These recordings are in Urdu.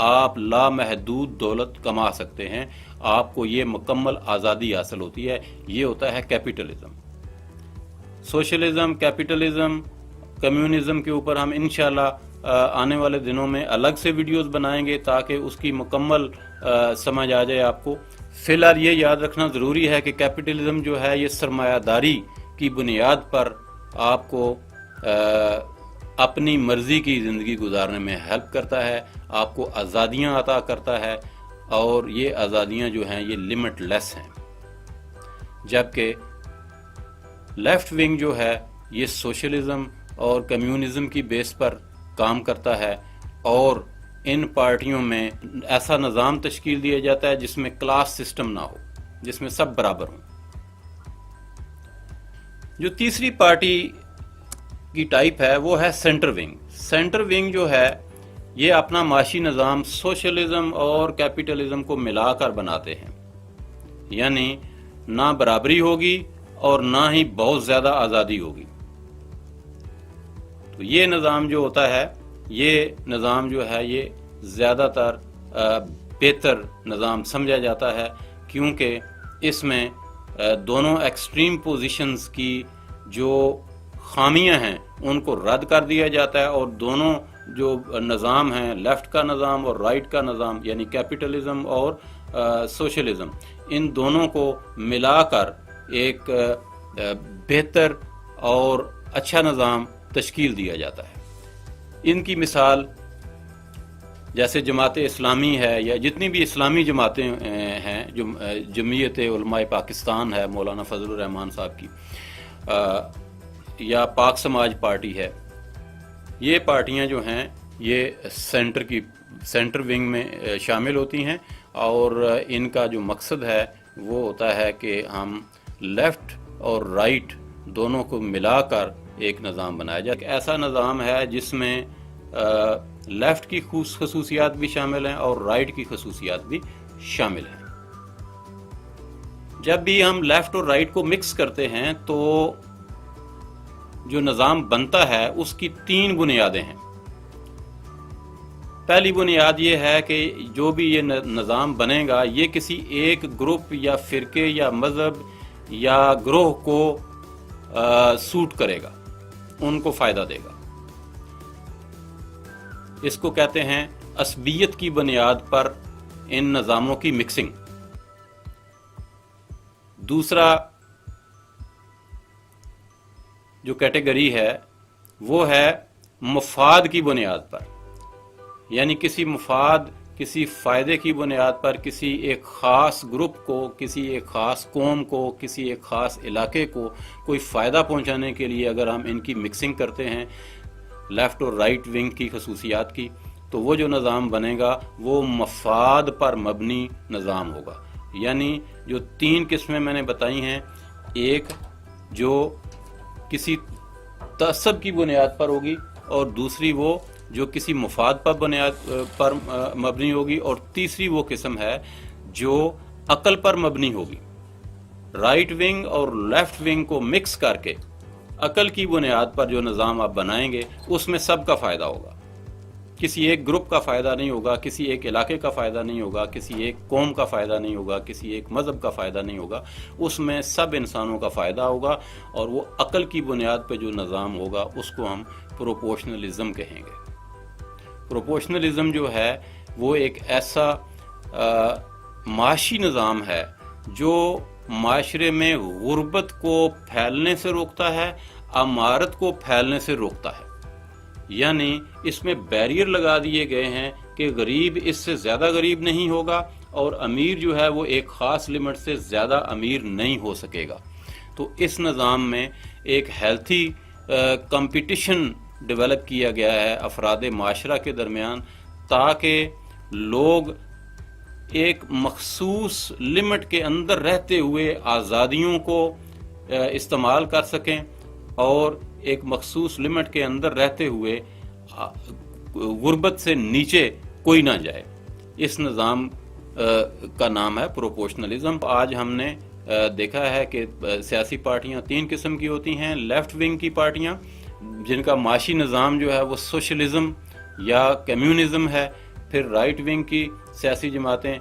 آپ لامحدود دولت کما سکتے ہیں، آپ کو یہ مکمل آزادی حاصل ہوتی ہے. یہ ہوتا ہے کیپٹلزم. سوشلزم، کیپٹلزم، کمیونزم کے اوپر ہم انشاءاللہ آنے والے دنوں میں الگ سے ویڈیوز بنائیں گے تاکہ اس کی مکمل سمجھ آ جائے آپ کو. فی الحال یہ یاد رکھنا ضروری ہے کہ کیپٹلزم جو ہے یہ سرمایہ داری کی بنیاد پر آپ کو اپنی مرضی کی زندگی گزارنے میں ہیلپ کرتا ہے، آپ کو آزادیاں عطا کرتا ہے، اور یہ آزادیاں جو ہیں یہ لمٹ لیس ہیں. جبکہ لیفٹ ونگ جو ہے یہ سوشلزم اور کمیونزم کی بیس پر کام کرتا ہے، اور ان پارٹیوں میں ایسا نظام تشکیل دیا جاتا ہے جس میں کلاس سسٹم نہ ہو، جس میں سب برابر ہوں. جو تیسری پارٹی کی ٹائپ ہے وہ ہے سینٹر ونگ. سینٹر ونگ جو ہے یہ اپنا معاشی نظام سوشلزم اور کیپٹلزم کو ملا کر بناتے ہیں، یعنی نہ برابری ہوگی اور نہ ہی بہت زیادہ آزادی ہوگی. تو یہ نظام جو ہوتا ہے، یہ نظام جو ہے یہ زیادہ تر بہتر نظام سمجھا جاتا ہے، کیونکہ اس میں دونوں ایکسٹریم پوزیشنز کی جو خامیاں ہیں ان کو رد کر دیا جاتا ہے، اور دونوں جو نظام ہیں، لیفٹ کا نظام اور رائٹ کا نظام، یعنی کیپٹلزم اور سوشلزم، ان دونوں کو ملا کر ایک بہتر اور اچھا نظام تشکیل دیا جاتا ہے. ان کی مثال جیسے جماعت اسلامی ہے، یا جتنی بھی اسلامی جماعتیں ہیں، جو جمعیت علماء پاکستان ہے مولانا فضل الرحمان صاحب کی، یا پاک سماج پارٹی ہے، یہ پارٹیاں جو ہیں یہ سینٹر ونگ میں شامل ہوتی ہیں، اور ان کا جو مقصد ہے وہ ہوتا ہے کہ ہم لیفٹ اور رائٹ دونوں کو ملا کر ایک نظام بنایا جائے. ایک ایسا نظام ہے جس میں لیفٹ کی خصوصیات بھی شامل ہیں اور رائٹ کی خصوصیات بھی شامل ہیں. جب بھی ہم لیفٹ اور رائٹ کو مکس کرتے ہیں تو جو نظام بنتا ہے اس کی 3 بنیادیں ہیں. پہلی بنیاد یہ ہے کہ جو بھی یہ نظام بنے گا یہ کسی ایک گروپ یا فرقے یا مذہب یا گروہ کو سوٹ کرے گا، ان کو فائدہ دے گا. اس کو کہتے ہیں عصبیت کی بنیاد پر ان نظاموں کی مکسنگ. دوسرا جو کیٹیگری ہے وہ ہے مفاد کی بنیاد پر، یعنی کسی مفاد، کسی فائدے کی بنیاد پر کسی ایک خاص گروپ کو، کسی ایک خاص قوم کو، کسی ایک خاص علاقے کو کوئی فائدہ پہنچانے کے لیے اگر ہم ان کی مکسنگ کرتے ہیں لیفٹ اور رائٹ ونگ کی خصوصیات کی، تو وہ جو نظام بنے گا وہ مفاد پر مبنی نظام ہوگا. یعنی جو 3 قسمیں میں نے بتائی ہیں، ایک جو کسی تعصب کی بنیاد پر ہوگی، اور دوسری وہ جو کسی مفاد پر مبنی ہوگی، اور تیسری وہ قسم ہے جو عقل پر مبنی ہوگی. رائٹ ونگ اور لیفٹ ونگ کو مکس کر کے عقل کی بنیاد پر جو نظام آپ بنائیں گے اس میں سب کا فائدہ ہوگا. کسی ایک گروپ کا فائدہ نہیں ہوگا، کسی ایک علاقے کا فائدہ نہیں ہوگا، کسی ایک قوم کا فائدہ نہیں ہوگا، کسی ایک مذہب کا فائدہ نہیں ہوگا. اس میں سب انسانوں کا فائدہ ہوگا، اور وہ عقل کی بنیاد پہ جو نظام ہوگا اس کو ہم پروپورشنلزم کہیں گے. پروپورشنلزم جو ہے وہ ایک ایسا معاشی نظام ہے جو معاشرے میں غربت کو پھیلنے سے روکتا ہے، امارت کو پھیلنے سے روکتا ہے. یعنی اس میں بیریئر لگا دیے گئے ہیں کہ غریب اس سے زیادہ غریب نہیں ہوگا، اور امیر جو ہے وہ ایک خاص لمٹ سے زیادہ امیر نہیں ہو سکے گا. تو اس نظام میں ایک ہیلتھی کمپٹیشن ڈیولپ کیا گیا ہے افراد معاشرہ کے درمیان، تاکہ لوگ ایک مخصوص لمٹ کے اندر رہتے ہوئے آزادیوں کو استعمال کر سکیں، اور ایک مخصوص لمٹ کے اندر رہتے ہوئے غربت سے نیچے کوئی نہ جائے. اس نظام کا نام ہے پروپورشنلزم. آج ہم نے دیکھا ہے کہ سیاسی پارٹیاں 3 قسم کی ہوتی ہیں. لیفٹ ونگ کی پارٹیاں جن کا معاشی نظام جو ہے وہ سوشلزم یا کمیونزم ہے، پھر رائٹ ونگ کی سیاسی جماعتیں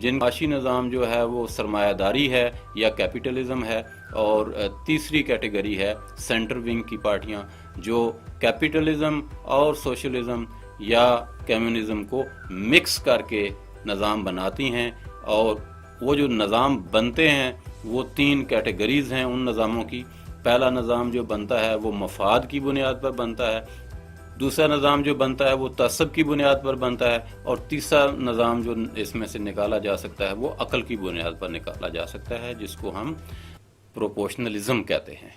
جن معاشی نظام جو ہے وہ سرمایہ داری ہے یا کیپٹلزم ہے، اور تیسری کیٹیگری ہے سینٹر ونگ کی پارٹیاں جو کیپٹلزم اور سوشلزم یا کمیونزم کو مکس کر کے نظام بناتی ہیں، اور وہ جو نظام بنتے ہیں وہ 3 کیٹیگریز ہیں ان نظاموں کی۔ پہلا نظام جو بنتا ہے وہ مفاد کی بنیاد پر بنتا ہے، دوسرا نظام جو بنتا ہے وہ تعصب کی بنیاد پر بنتا ہے، اور تیسرا نظام جو اس میں سے نکالا جا سکتا ہے وہ عقل کی بنیاد پر نکالا جا سکتا ہے، جس کو ہم پروپورشنلزم کہتے ہیں۔